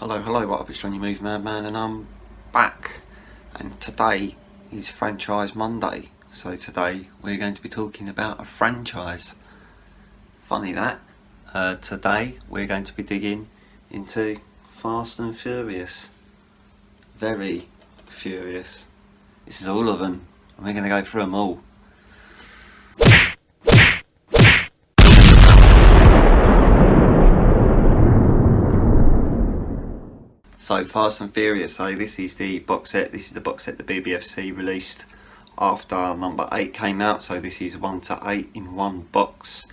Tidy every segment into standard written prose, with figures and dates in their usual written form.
Hello, what up? It's Johnny Move Madman, and I'm back. And today is Franchise Monday, so today we're going to be talking about a franchise. Funny that. Today we're going to be digging into Fast and Furious. Very furious. This is all of them, and we're going to go through them all. So Fast and Furious, so this is the box set. This is the box set the BBFC released after number 8 came out. So this is 1 to 8 in one box.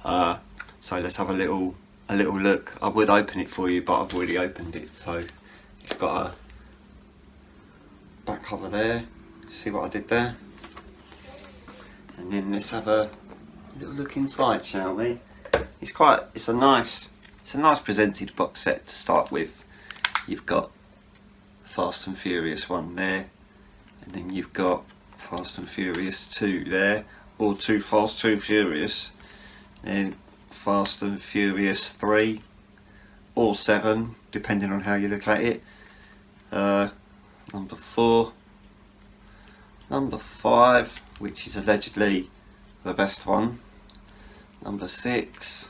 So let's have a little look. I would open it for you, but I've already opened it. So it's got a back cover there. See what I did there? And then let's have a little look inside, shall we? It's a nice presented box set to start with. You've got Fast and Furious 1 there, and then you've got Fast and Furious 2 there, or Too Fast, Too Furious, then Fast and Furious 3, or 7, depending on how you look at it. Number 4, number 5, which is allegedly the best one, number 6,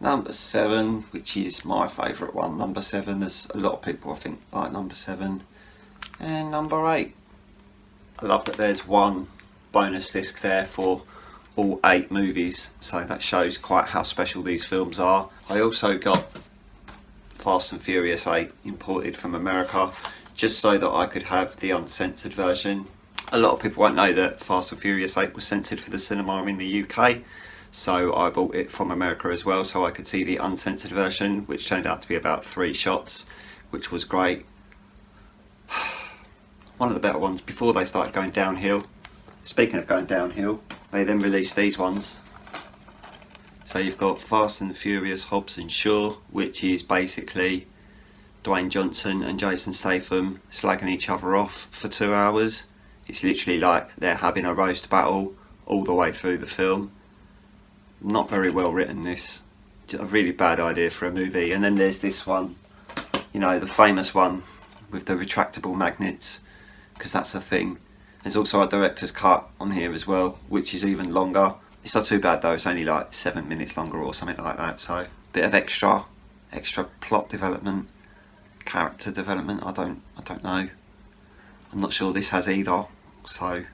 number 7, which is my favourite one. Number 7, there's a lot of people I think like number 7. And number 8. I love that there's one bonus disc there for all 8 movies, so that shows quite how special these films are. I also got Fast and Furious 8 imported from America, just so that I could have the uncensored version. A lot of people won't know that Fast and Furious 8 was censored for the cinema in the UK. So I bought it from America as well, so I could see the uncensored version, which turned out to be about 3 shots, which was great. One of the better ones before they started going downhill. Speaking of going downhill, they then released these ones. So you've got Fast and Furious Hobbs and Shaw, which is basically Dwayne Johnson and Jason Statham slagging each other off for 2 hours. It's literally like they're having a roast battle all the way through the film. Not very well written, this. A really bad idea for a movie. And then there's this one, you know, the famous one with the retractable magnets, because that's a thing. There's also a director's cut on here as well, which is even longer. It's not too bad though, it's only like 7 minutes longer or something like that. So bit of extra plot development, character development. I don't know. I'm not sure this has either. So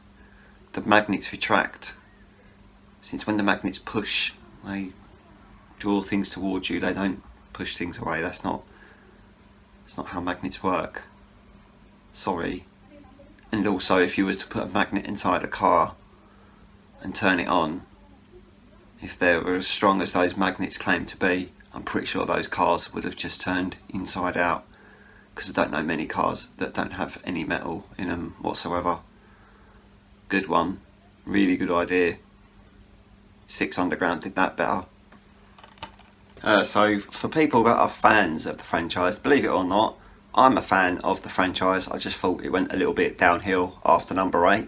the magnets retract. Since when the magnets push, they draw things towards you, they don't push things away. That's not how magnets work. Sorry. And also, if you were to put a magnet inside a car and turn it on, if they were as strong as those magnets claim to be, I'm pretty sure those cars would have just turned inside out, because I don't know many cars that don't have any metal in them whatsoever. Good one. Really good idea. 6 Underground did that better. So for people that are fans of the franchise, believe it or not, I'm a fan of the franchise. I just thought it went a little bit downhill after number 8.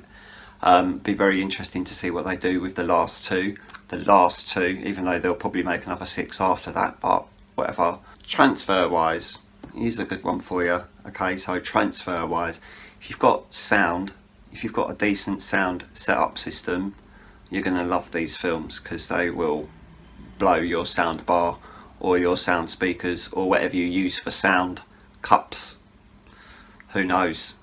Be very interesting to see what they do with the last 2. The last 2, even though they'll probably make another 6 after that, but whatever. Transfer wise, here's a good one for you. Okay, so transfer wise, if you've got sound, if you've got a decent sound setup system, you're going to love these films, because they will blow your sound bar or your sound speakers or whatever you use for sound cups. Who knows?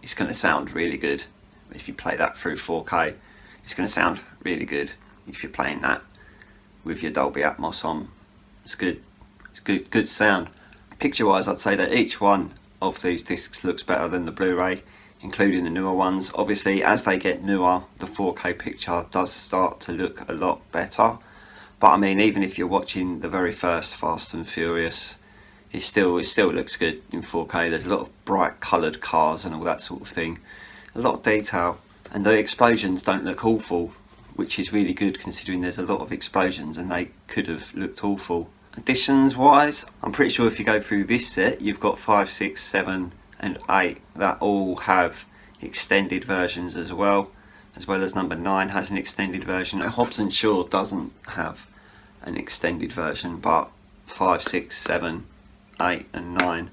It's going to sound really good if you play that through 4K. It's going to sound really good if you're playing that with your Dolby Atmos on. It's good. It's good sound. Picture wise, I'd say that each one of these discs looks better than the Blu-ray, including the newer ones. Obviously, as they get newer, the 4K picture does start to look a lot better. But I mean, even if you're watching the very first Fast and Furious, it still looks good in 4K. There's a lot of bright coloured cars and all that sort of thing. A lot of detail, and the explosions don't look awful, which is really good considering there's a lot of explosions and they could have looked awful. Additions wise, I'm pretty sure if you go through this set, you've got 5, 6, 7 and 8 that all have extended versions as well as number 9 has an extended version. Hobbs and Shaw doesn't have an extended version, but 5, 6, 7, 8 and 9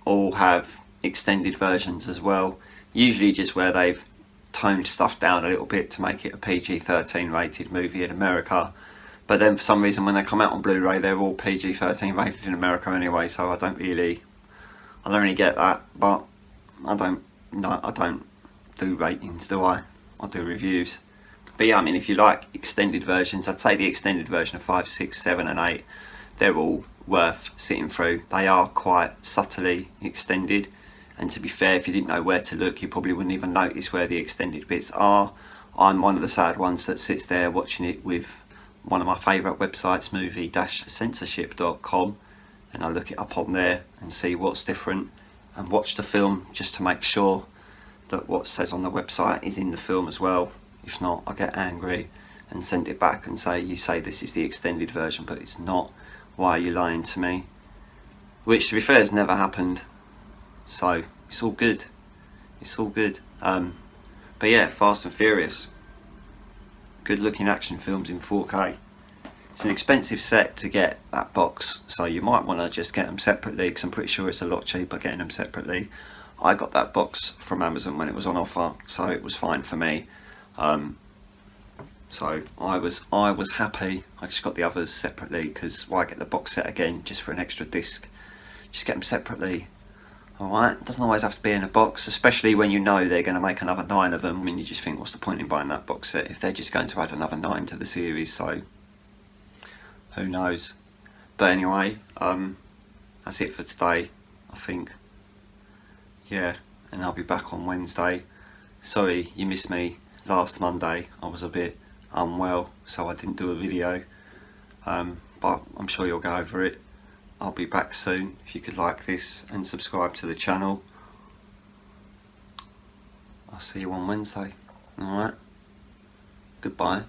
all have extended versions as well, usually just where they've toned stuff down a little bit to make it a PG-13 rated movie in America. But then for some reason when they come out on Blu-ray they're all PG-13 rated in America anyway, so I don't really get that. But I don't do ratings, do I? I do reviews. But yeah, I mean, if you like extended versions, I'd say the extended version of 5, 6, 7 and 8, they're all worth sitting through. They are quite subtly extended, and to be fair, if you didn't know where to look, you probably wouldn't even notice where the extended bits are. I'm one of the sad ones that sits there watching it with one of my favourite websites, movie-censorship.com, and I look it up on there and see what's different and watch the film just to make sure that what says on the website is in the film as well. If not, I get angry and send it back and say, you say this is the extended version but it's not, why are you lying to me? Which, to be fair, has never happened, so it's all good, it's all good. But yeah, Fast and Furious, good looking action films in 4K. It's an expensive set to get that box, so you might want to just get them separately, because I'm pretty sure it's a lot cheaper getting them separately. I got that box from Amazon when it was on offer, so it was fine for me. So I was happy. I just got the others separately, because why get the box set again just for an extra disc? Just get them separately. Alright, it doesn't always have to be in a box, especially when you know they're going to make another 9 of them. I mean, you just think, what's the point in buying that box set if they're just going to add another 9 to the series? So who knows? But anyway, that's it for today, I think. Yeah, and I'll be back on Wednesday. Sorry you missed me last Monday. I was a bit unwell, so I didn't do a video, but I'm sure you'll go over it. I'll be back soon. If you could like this and subscribe to the channel, I'll see you on Wednesday. Alright, goodbye.